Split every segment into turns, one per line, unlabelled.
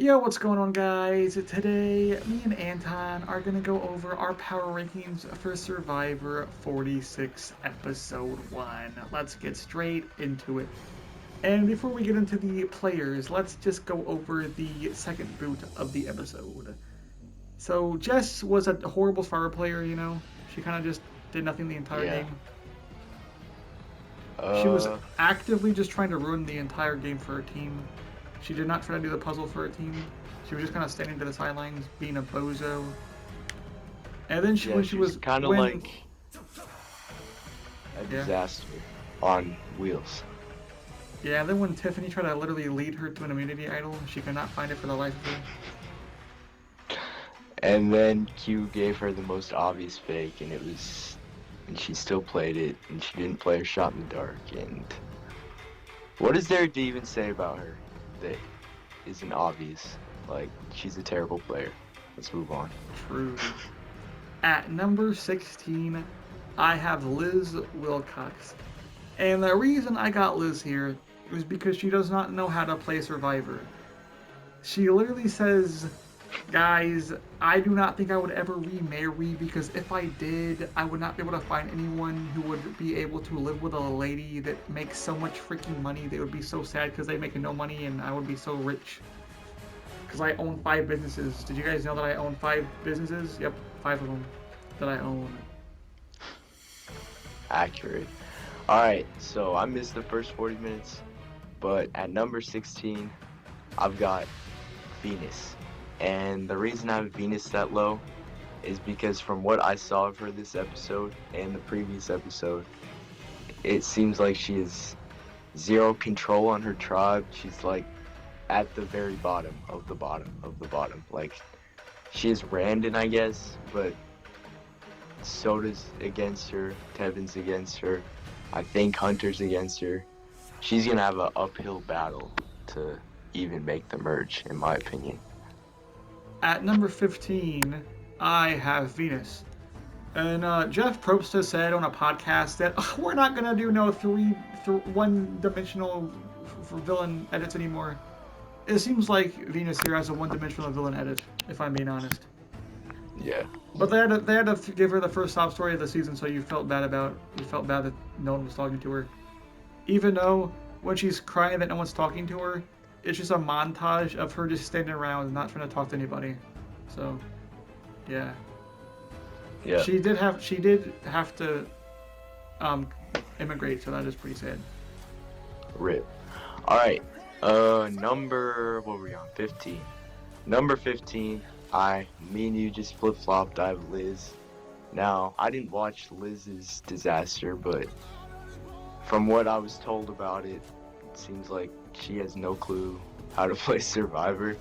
Yo, what's going on, guys? Today, me and Anton are going to go over our power rankings for Survivor 46 Episode 1. Let's get straight into it. And before we get into the players, let's just go over the second boot of the episode. So, Jess was a horrible Survivor player, you know? She kind of just did nothing the entire
Yeah.
game. She was
Uh,
actively just trying to ruin the entire game for her team. She did not try to do the puzzle for her team. She was just kind of standing to the sidelines, being a bozo. And then
yeah, she's kind of
when
like a
yeah
disaster on wheels.
yeah. And then when Tiffany tried to literally lead her to an immunity idol, she could not find it for the life of her.
And then Q gave her the most obvious fake, and she still played it, and she didn't play her shot in the dark. And what is there to even say about her that isn't obvious? Like, she's a terrible player. Let's move on.
True. At number 16, I have Liz Wilcox. And the reason I got Liz here is because she does not know how to play Survivor. She literally says, guys, I do not think I would ever remarry because if I did, I would not be able to find anyone who would be able to live with a lady that makes so much freaking money. They would be so sad because they make no money and I would be so rich. Because I own 5 businesses. Did you guys know that I own 5 businesses? Yep, 5 of them that I own.
Accurate. Alright, so I missed the first 40 minutes, but at number 16, I've got Venus. And the reason I have Venus that low is because from what I saw of her this episode and the previous episode, it seems like she has zero control on her tribe. She's like at the very bottom of the bottom of the bottom. Like, she is Randon, I guess, but Soda's against her, Tevin's against her, I think Hunter's against her. She's gonna have an uphill battle to even make the merge, in my opinion.
At number 15, I have Venus. And Jeff Probst has said on a podcast that we're not going to do no one-dimensional villain edits anymore. It seems like Venus here has a one-dimensional villain edit, if I'm being honest.
Yeah.
But they had to give her the first sob story of the season, so you felt bad that no one was talking to her. Even though when she's crying that no one's talking to her, it's just a montage of her just standing around and not trying to talk to anybody. So, yeah.
Yeah.
She did have to immigrate, so that is pretty sad.
Rip. Alright. Number, what were we on? 15. Number 15, me and you just flip-flopped. I have Liz. Now, I didn't watch Liz's disaster, but from what I was told about it, it seems like she has no clue how to play Survivor.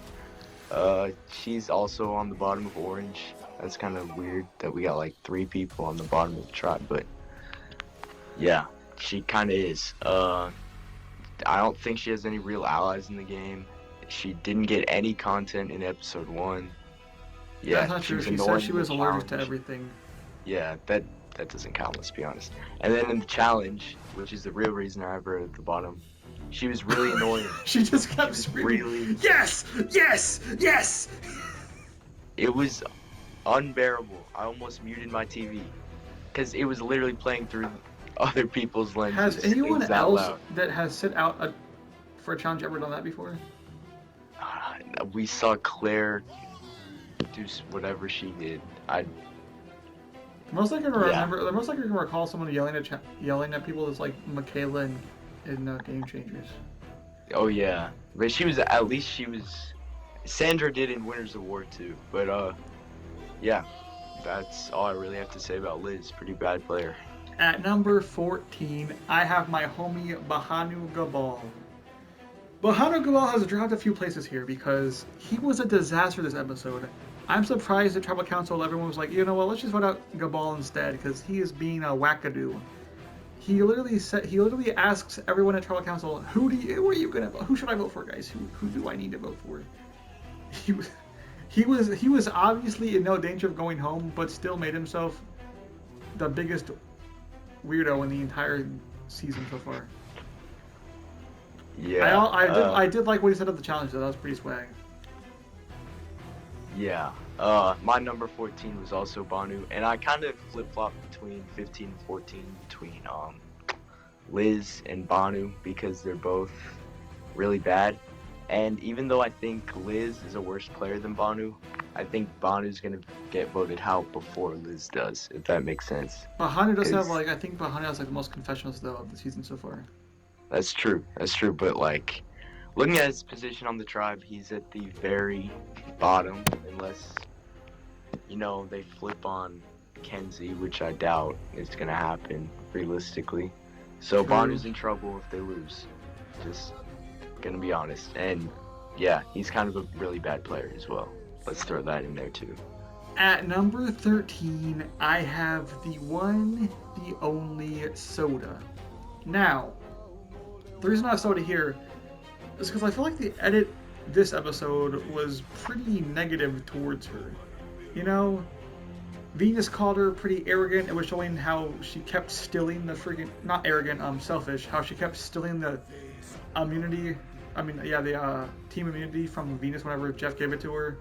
She's also on the bottom of Orange. That's kind of weird that we got like 3 people on the bottom of the tribe, but yeah, she kind of is. I don't think she has any real allies in the game. She didn't get any content in episode 1. Yeah,
That's not true. She said she was allergic to everything.
Yeah, that doesn't count, let's be honest. And then in the challenge, which is the real reason I have her at the bottom, she was really annoying.
She just kept screaming,
really...
yes, yes, yes!
It was unbearable. I almost muted my TV because it was literally playing through other people's lenses.
Has anyone else
loud.
that has sit out for a challenge ever done that before?
We saw Claire do whatever she did.
The most I can recall someone yelling at people is like Michaela in Game Changers.
Oh yeah, but she was Sandra did in Winners of War too. But yeah, that's all I really have to say about Liz. Pretty bad player.
At number 14, I have my homie Banu Gabal. Banu Gabal has dropped a few places here because he was a disaster this episode. I'm surprised at Tribal Council everyone was like, you know what, let's just vote out Gabal instead because he is being a wackadoo. He literally asks everyone at Tribal Council, who are you gonna vote? Who should I vote for, guys? Who do I need to vote for? He was obviously in no danger of going home, but still made himself the biggest weirdo in the entire season so far.
Yeah.
I did like what he said at the challenge though. That was pretty swag.
Yeah. My number 14 was also Banu, and I kind of flip flopped between 15 and 14 between Liz and Banu because they're both really bad. And even though I think Liz is a worse player than Banu, I think Banu's gonna get voted out before Liz does, if that makes sense.
Bahanu does have
Because
like I think Bahanu has like the most confessionals though of the season so far.
that's true. That's true. But like, looking at his position on the tribe, he's at the very bottom, unless they flip on Kenzie, which I doubt is gonna happen realistically. So
True.
Banu's in trouble if they lose. Just gonna be honest. And yeah, he's kind of a really bad player as well. Let's throw that in there too.
At number 13, I have the one, the only Soda. Now, the reason I have Soda here is because I feel like the edit this episode was pretty negative towards her. You know, Venus called her pretty arrogant. It was showing how she kept stealing the freaking, not arrogant, selfish, how she kept stealing the immunity. I mean, yeah, the team immunity from Venus whenever Jeff gave it to her.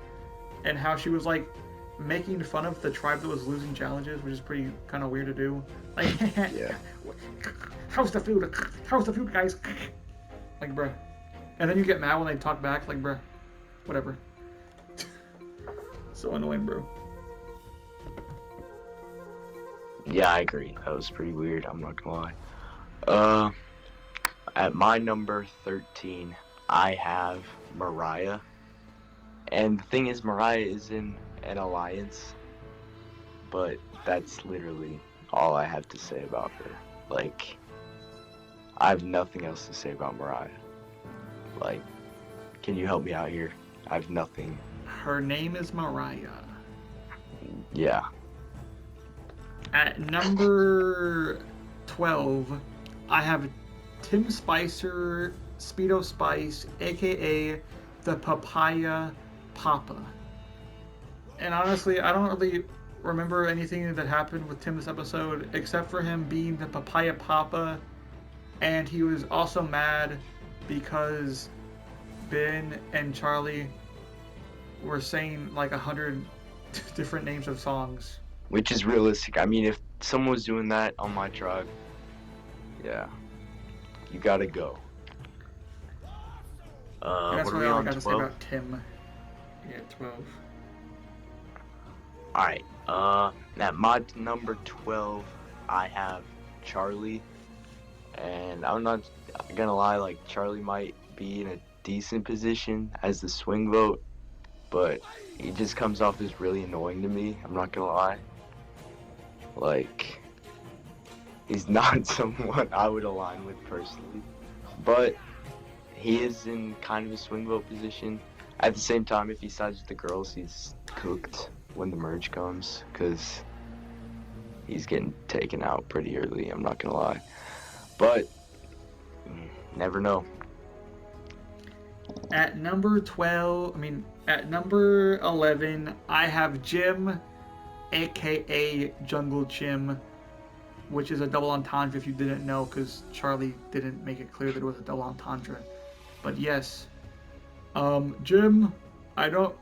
And how she was like making fun of the tribe that was losing challenges, which is pretty kind of weird to do. Like,
Yeah.
how's the food? How's the food, guys? Like, bruh. And then you get mad when they talk back, like, bruh, whatever. So annoying, bro.
Yeah, I agree. That was pretty weird. I'm not gonna lie. Uh, at my number 13, I have Mariah. And the thing is, Mariah is in an alliance, but that's literally all I have to say about her. Like, I have nothing else to say about Mariah. Like, can you help me out here? I have nothing.
Her name is Mariah.
Yeah.
At number 12, I have Tim Spicer, Speedo Spice, aka the Papaya Papa. And honestly, I don't really remember anything that happened with Tim this episode except for him being the Papaya Papa, and he was also mad because Ben and Charlie were saying like 100 different names of songs.
Which is realistic. I mean, if someone was doing that on my tribe, yeah, you gotta go.
And that's
What are
really
we
all I
on?
got to say
12?
about Tim. Yeah, 12.
Alright, at my number 12, I have Charlie. And I'm not gonna lie, like, Charlie might be in a decent position as the swing vote, but he just comes off as really annoying to me. I'm not gonna lie. Like, he's not someone I would align with personally. But he is in kind of a swing vote position. At the same time, if he sides with the girls, he's cooked when the merge comes, because he's getting taken out pretty early, I'm not gonna lie. But, never know.
At number 12, at number 11, I have Jim, aka Jungle Jim, which is a double entendre if you didn't know, because Charlie didn't make it clear that it was a double entendre. But yes, Jim, I don't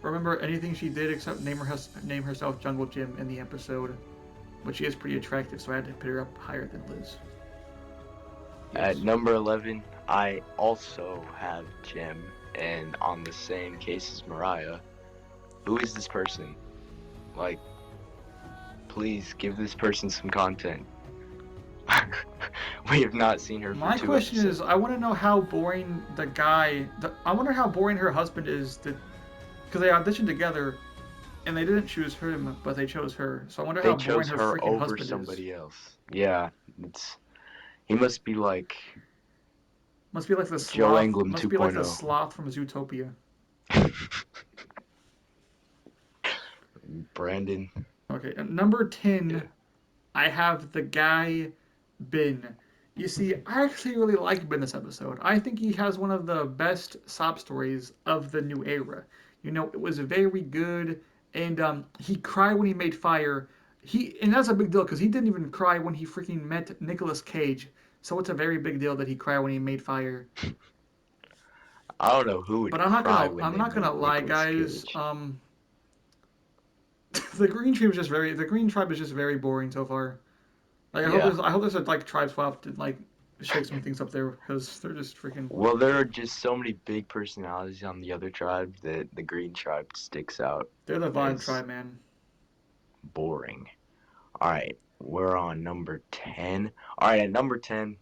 remember anything she did except name herself Jungle Jim in the episode, but she is pretty attractive, so I had to put her up higher than Liz.
At number 11, I also have Jim, and on the same case as Mariah. Who is this person? Like, please give this person some content. We have not seen her for
My
2
question
episodes.
is, I want to know how boring I wonder how boring her husband is, because they auditioned together, and they didn't choose him, but they chose her. So I wonder
They
how boring
chose
her
her
freaking
over
husband is.
somebody else. Yeah, he must be like
Must be like the
Joe
sloth.
Englund
Must be like the
2.0.
sloth from Zootopia.
Brandon.
Okay, at number 10,
Yeah.
I have the guy Ben. You see, I actually really like Ben this episode. I think he has one of the best sob stories of the new era. It was very good, and he cried when he made fire. And that's a big deal because he didn't even cry when he freaking met Nicolas Cage. So it's a very big deal that he cried when he made fire.
I don't know who
But
would cry when
I'm
they
not gonna
meet
lie,
Nicolas
guys.
Cage.
The Green Tribe is just very boring so far. Like
Yeah.
I hope there's a like tribe swap to like shake some things up there because they're just freaking.
Well, there are just so many big personalities on the other tribe that the Green Tribe sticks out
They're the vibe
as
tribe, man.
boring. All right, we're on number 10. All right, at number 10,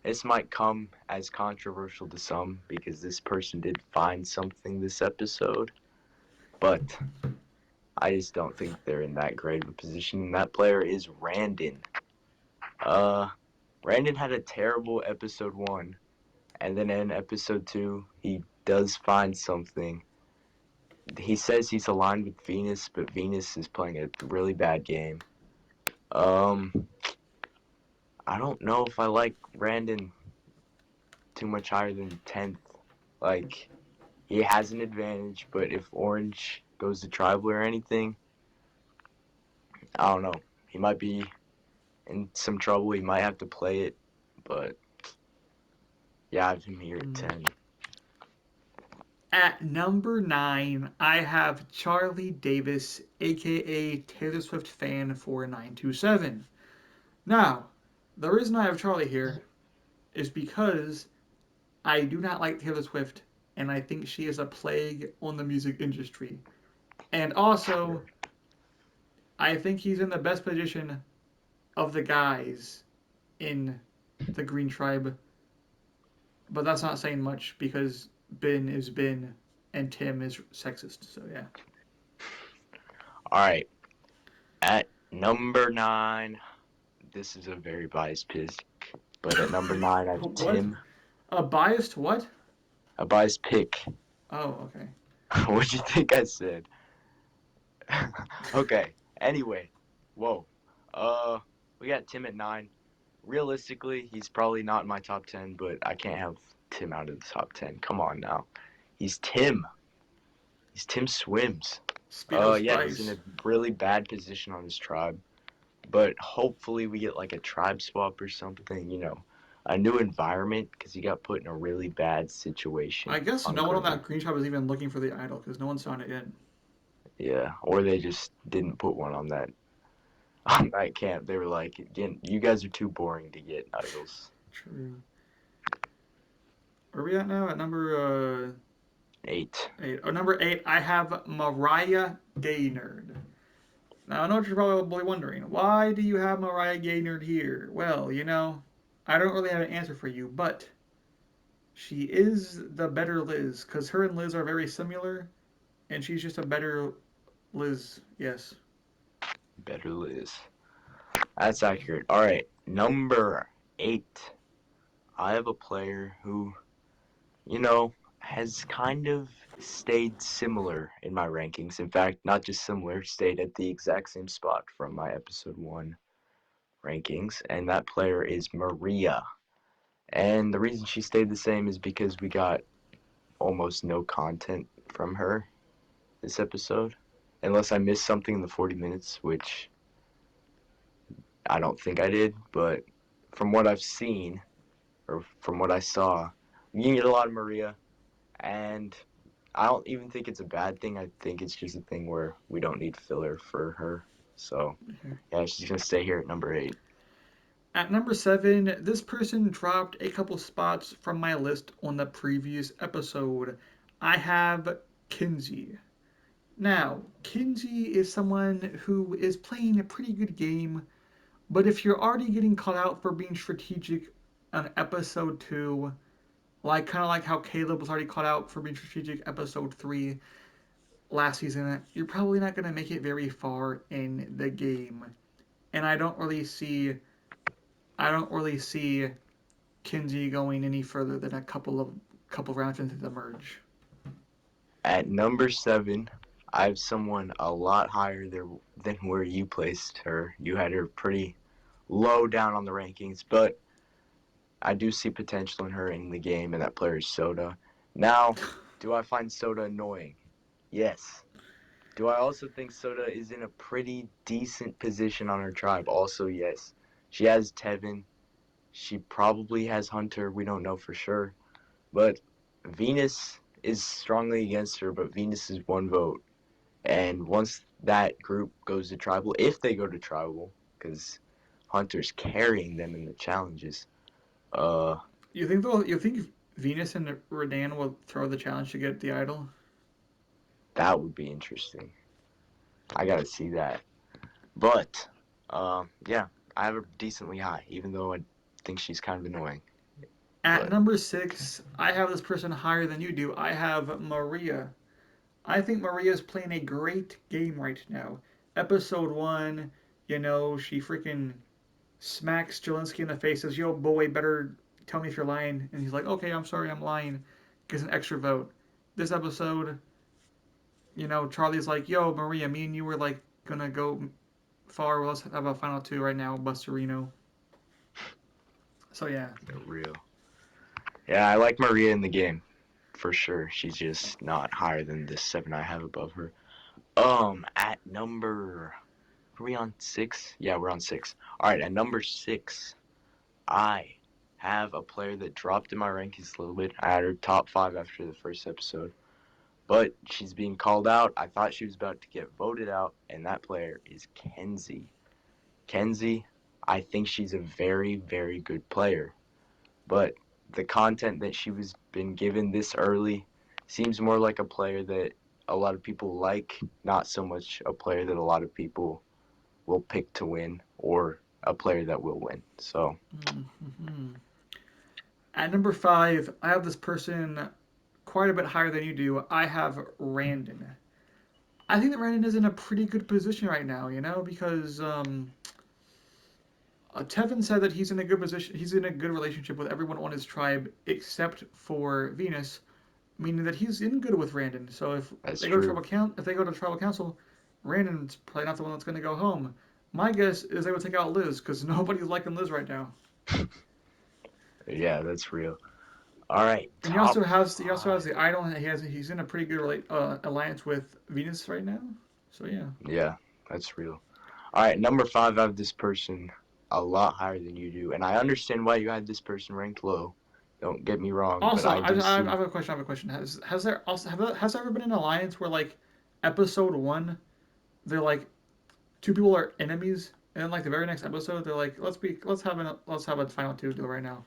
this might come as controversial to some because this person did find something this episode, but I just don't think they're in that great of a position. And that player is Randon. Uh, Randon had a terrible episode 1, and then in episode 2, he does find something. He says he's aligned with Venus, but Venus is playing a really bad game. Um, I don't know if I like Randon too much higher than 10th. Like, he has an advantage, but if Orange goes to tribal or anything, I don't know. He might be in some trouble. He might have to play it, but yeah, I have him here at
Hmm.
10.
At number 9, I have Charlie Davis, aka Taylor Swift fan 4927. Now, the reason I have Charlie here is because I do not like Taylor Swift, and I think she is a plague on the music industry. And also, I think he's in the best position of the guys in the Green Tribe, but that's not saying much because Ben is Ben and Tim is sexist. So yeah.
All right, at number 9, this is a very biased pick, but at number 9, I have
What?
Tim.
A biased what?
A biased pick.
Oh, okay.
What'd you think I said? Okay. Anyway, whoa. Uh, we got Tim at 9. Realistically, he's probably not in my top 10, but I can't have Tim out of the top 10. Come on now. He's Tim. He's Tim Swims.
Speedo
Yeah, he's in
Spice.
a really bad position on his tribe, but hopefully we get like a tribe swap or something. A new environment because he got put in a really bad
I
situation
guess
on
no one on
Green.
that Green Tribe is even looking for the idol because no one's found it yet.
Yeah, or they just didn't put one on that on that camp. They were like, again, you guys are too boring to get idols.
True. Where are we at now? At number
8.
8. Oh, number 8, I have Mariah Gaynard. Now, I know what you're probably wondering. Why do you have Mariah Gaynard here? Well, I don't really have an answer for you, but she is the better Liz, because her and Liz are very similar, and she's just a better Liz. Yes.
Better Liz. That's accurate. All right, number 8. I have a player who, you know, has kind of stayed similar in my rankings. In fact, not just similar, stayed at the exact same spot from my episode 1 rankings, and that player is Maria. And the reason she stayed the same is because we got almost no content from her this episode. Unless I missed something in the 40 minutes, which I don't think I did, but from what I've seen, or from what I saw, you can get a lot of Maria, and I don't even think it's a bad thing. I think it's just a thing where we don't need filler for her. So, yeah, she's going to stay here at number 8.
At number 7, this person dropped a couple spots from my list on the previous episode. I have Kinsey. Now, Kinsey is someone who is playing a pretty good game, but if you're already getting called out for being strategic on episode 2, like kind of like how Caleb was already called out for being strategic episode 3 last season, you're probably not going to make it very far in the game. And I don't really see Kinsey going any further than a couple rounds into the merge.
At number 7, I have someone a lot higher there than where you placed her. You had her pretty low down on the rankings, but I do see potential in her in the game, and that player is Soda. Now, do I find Soda annoying? Yes. Do I also think Soda is in a pretty decent position on her tribe? Also, yes. She has Tevin. She probably has Hunter. We don't know for sure. But Venus is strongly against her, but Venus is one vote. And once that group goes to tribal, if they go to tribal, because Hunter's carrying them in the challenges, uh,
You think Venus and Redan will throw the challenge to get the idol?
that would be interesting. I gotta see that. But, yeah, I have her decently high, even though I think she's kind of annoying.
At
But
number 6, I have this person higher than you do. I have Maria. I think Maria is playing a great game right now. Episode 1, she freaking smacks Jelinski in the face, says, "Yo, boy, better tell me if you're lying." And he's like, "Okay, I'm sorry, I'm lying." Gets an extra vote. This episode, Charlie's like, "Yo, Maria, me and you were like gonna go far. Well, let's have a final two right now, Busterino." So yeah,
they're real. Yeah, I like Maria in the game, for sure. She's just not higher than this 7 I have above her. At number. Are we on 6? Yeah, we're on 6. Alright, at number 6, I have a player that dropped in my rankings a little bit. I had her top 5 after the first episode. But she's being called out. I thought she was about to get voted out, and that player is Kenzie. Kenzie, I think she's a very, very good player. But the content that she was been given this early seems more like a player that a lot of people like, not so much a player that a lot of people will pick to win or a player that will win. So
mm-hmm. At number 5, I have this person quite a bit higher than you do. I have Randon. I think that Randon is in a pretty good position right now, because Tevin said that he's in a good position. He's in a good relationship with everyone on his tribe except for Venus, meaning that he's in good with Randon. So
that's
they go to
true.
tribal council, Randon's probably not the one that's going to go home. My guess is they would take out Liz because nobody's liking Liz right now.
Yeah, that's real. All right,
And
top
he also has
5.
the idol. And he's in a pretty good alliance with Venus right now. So yeah.
Yeah, that's real. All right, number 5, I have this person a lot higher than you do, and I understand why you had this person ranked low. Don't get me wrong, but
Also,
I do
I
see.
have a question. I have a question. Has there ever been an alliance where like episode one they're like two people are enemies and then like the very next episode they're like let's have a final two deal right now.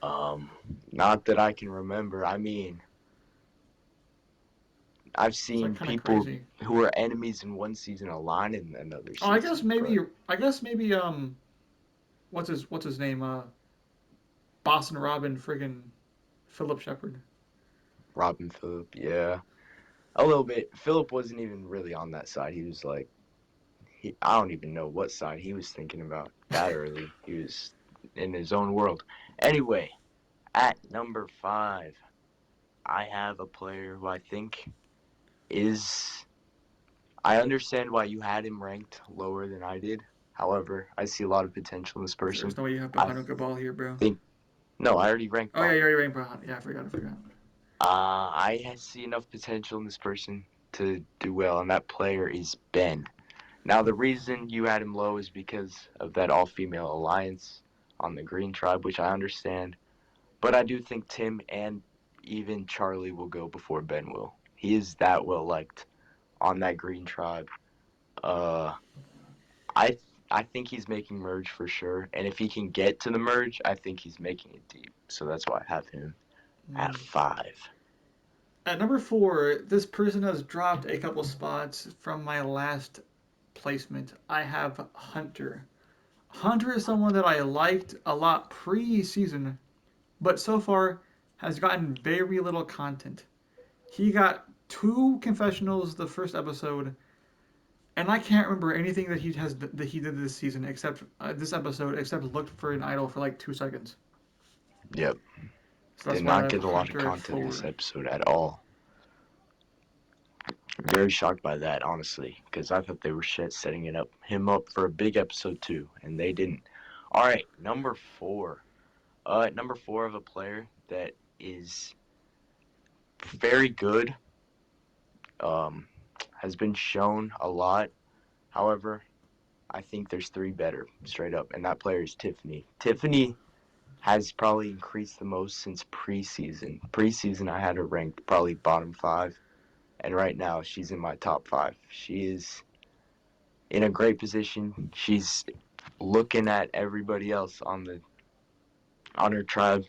Um, Not that I can remember. I mean, I've
It's like
seen
kind of
people
crazy.
who are enemies in one season align in another
Oh,
season, but
I guess maybe what's his name Boston Robin friggin' Philip Shepard.
Robin Phillip, yeah, a little bit. Phillip wasn't even really on that side. He was like, I don't even know what side he was thinking about that early. He was in his own world. Anyway, at number 5, I have a player who I think is. I understand why you had him ranked lower than I did. However, I see a lot of potential in this person.
There's no way you have
I
Banu Gabal here, bro.
think. No, I already ranked
Oh yeah,
Banu.
you're already ranked Bahan. Yeah, I forgot.
I see enough potential in this person to do well, and that player is Ben. Now, the reason you had him low is because of that all female alliance on the Green Tribe, which I understand. But I do think Tim and even Charlie will go before Ben will. He is that well liked on that Green Tribe. Uh, I I think he's making merge for sure, and if he can get to the merge, I think he's making it deep. So that's why I have him at
Mm.
5.
At number 4, this person has dropped a couple spots from my last placement. I have Hunter. Hunter is someone that I liked a lot pre-season, but so far has gotten very little content. He got two confessionals the first episode, and I can't remember anything that he did this season except this episode, except looked for an idol for like 2 seconds.
Yep,
So that's
did
why I
not
have
get a lot of
Hunter at
content this
4.
episode at all. Very shocked by that, honestly, because I thought they were setting him up for a big episode 2, and they didn't. All right, number 4. Number 4 of a player that is very good. Um, has been shown a lot. However, I think there's 3 better, straight up, and that player is Tiffany. Tiffany has probably increased the most since preseason. Preseason, I had her ranked probably bottom five, and right now she's in my top five. She is in a great position. She's looking at everybody else on her tribe,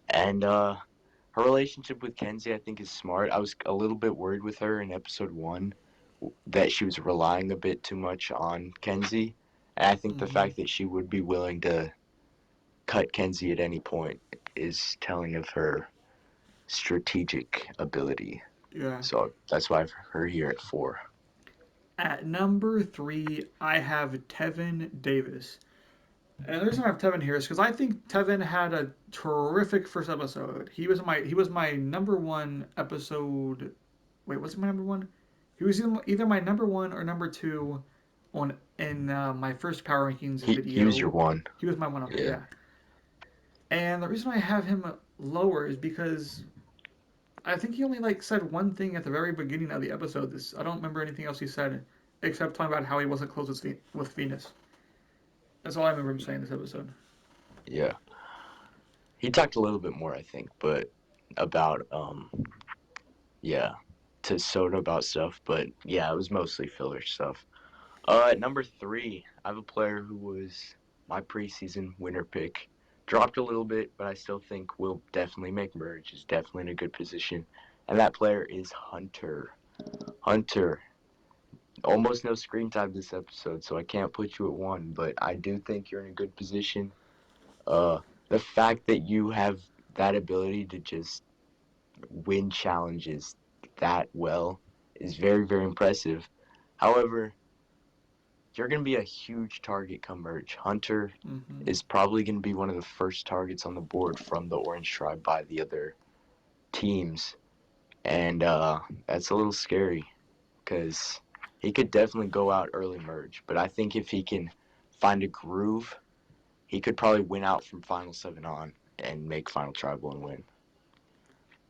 and her relationship with Kenzie, I think, is smart. I was a little bit worried with her in episode one that she was relying a bit too much on Kenzie, and I think the
Hmm.
fact that she would be willing to cut Kenzie at any point is telling of her strategic ability.
Yeah.
So that's why I have her here at 4.
At number 3, I have Tevin Davis. And the reason I have Tevin here is because I think Tevin had a terrific first episode. He was my number one episode. Wait, was it my number one? He was either my number one or number two on in my first Power Rankings
He was your
video.
one.
He was my one. Okay,
Yeah.
yeah. And the reason I have him lower is because I think he only like said one thing at the very beginning of the episode. I don't remember anything else he said except talking about how he wasn't close with Venus. That's all I remember him saying this episode.
Yeah. He talked a little bit more, I think, but about yeah, to Soda about stuff, but yeah, it was mostly filler stuff. At number 3, I have a player who was my preseason winner pick. Dropped a little bit, but I still think will definitely make merge. Is definitely in a good position, and that player is Hunter. Hunter, almost no screen time this episode, so I can't put you at 1, but I do think you're in a good position. Uh, the fact that you have that ability to just win challenges that well is very, very impressive. However, you're going to be a huge target come merge. Hunter
Hmm.
is probably going to be one of the first targets on the board from the Orange Tribe by the other teams. And that's a little scary because he could definitely go out early merge. But I think if he can find a groove, he could probably win out from Final 7 on and make Final Tribal and win.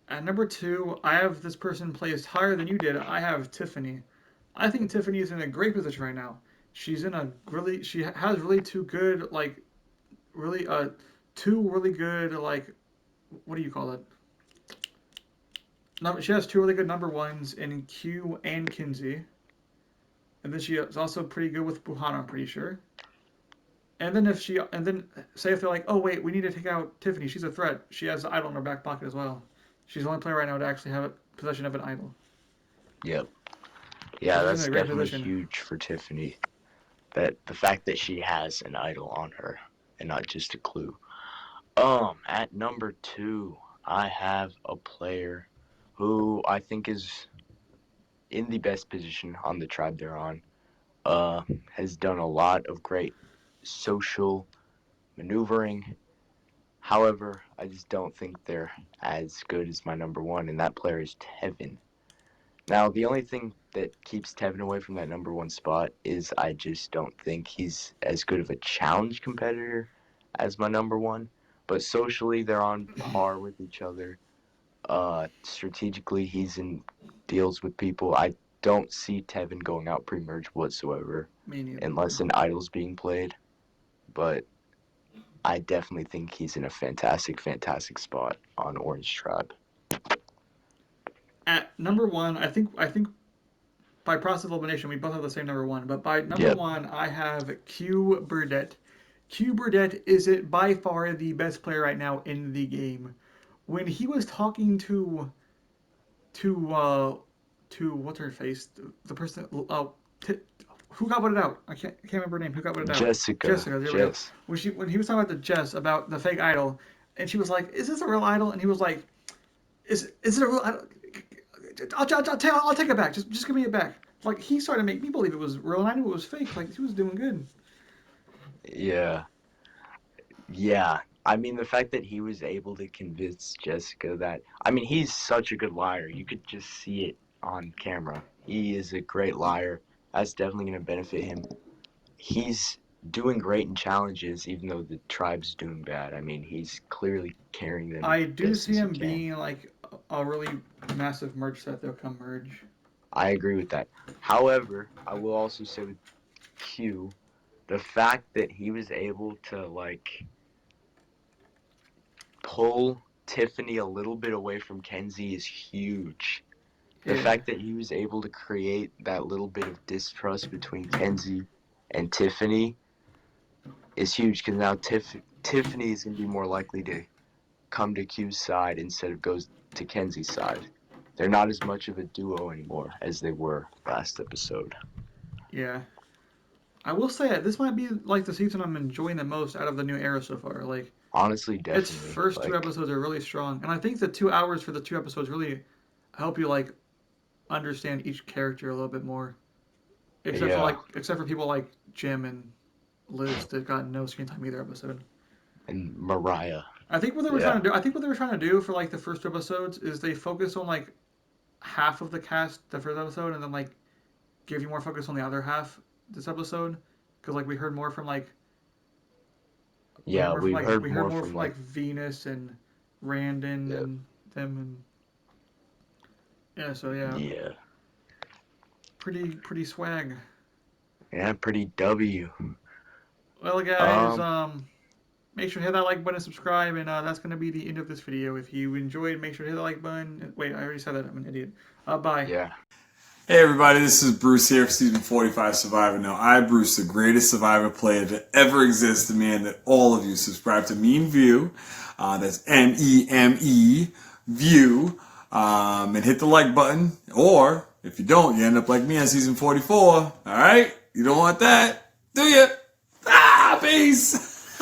At number 2, I have this person placed higher than you did. I have Tiffany. I think Tiffany is in a great position right now. She has really really two really good like what do you call it? No, she has two really good number ones in Q and Kinsey, and then she is also pretty good with Buhana. I'm pretty sure. And then say if they're like, oh wait, we need to take out Tiffany. She's a threat. She has the idol in her back pocket as well. She's the only player right now to actually have possession of an idol.
Yep.
So
Yeah,
she's in
that's
a great
definitely
position.
huge for Tiffany. That the fact that she has an idol on her and not just a clue. At number 2, I have a player who I think is in the best position on the tribe they're on. Has done a lot of great social maneuvering. However, I just don't think they're as good as my number 1, and that player is Tevin. Now, the only thing that keeps Tevin away from that number 1 spot is I just don't think he's as good of a challenge competitor as my number 1. But socially, they're on par with each other. Strategically, he's in deals with people. I don't see Tevin going out pre-merge whatsoever
Me neither.
unless an idol's being played. But I definitely think he's in a fantastic, fantastic spot on Orange Tribe.
At number one, I think by process of elimination we both have the same number one. But by number
Yep.
one, I have Q Burdett. Q Burdett is it by far the best player right now in the game. When he was talking to uh to what's her face, the person t- who got voted out? I can't remember her name. Who got voted out?
Jessica.
Jessica. There we go.
Jess.
When he was talking about the Jess about the fake idol, and she was like, "Is this a real idol?" And he was like, "Is it a real idol? I'll take it back. Just give me it back." Like he started to make me believe it was real, and I knew it was fake. Like he was doing good.
Yeah. Yeah. I mean, the fact that he was able to convince Jessica that. I mean, he's such a good liar. You could just see it on camera. He is a great liar. That's definitely going to benefit him. He's doing great in challenges, even though the tribe's doing bad. I mean, he's clearly carrying them
I do
best
see
as he
him
can.
being like a really massive merge set. They'll come merge.
I agree with that. However, I will also say with Q, the fact that he was able to like pull Tiffany a little bit away from Kenzie is huge. The
Yeah,
fact that he was able to create that little bit of distrust between Kenzie and Tiffany is huge because now Tiffany is going to be more likely to come to Q's side instead of goes to Kenzie's side. They're not as much of a duo anymore as they were last episode.
yeah. I will say this might be like the season I'm enjoying the most out of the new era so far. Like
Honestly,
its
definitely.
first two
Like,
episodes are really strong, and I think the 2 hours for the two episodes really help you like understand each character a little bit more.
yeah.
Except for people like Jim and Liz that got no screen time either episode.
And Mariah.
I think what they were
Yeah.
trying to do. I think what they were trying to do for like the first two episodes is they focus on like half of the cast the first episode, and then like give you more focus on the other half this episode, because like
Yeah, we've heard
we heard
more
more
from
from
like,
like Venus and Randon
yeah.
and them and yeah. So yeah,
Yeah.
pretty swag.
Yeah, pretty W.
Well, guys,
Um,
make sure to hit that like button and subscribe, and that's gonna be the end of this video. If you enjoyed, make sure to hit the like button. Wait, I already said that. I'm an idiot. Bye.
yeah.
Hey everybody, this is Bruce here for season 45 Survivor. Now, I, Bruce, the greatest Survivor player to ever exist, demand that all of you subscribe to Meme View. That's MEME View. And hit the like button. Or, if you don't, you end up like me on season 44. Alright? You don't want that, do you? Peace!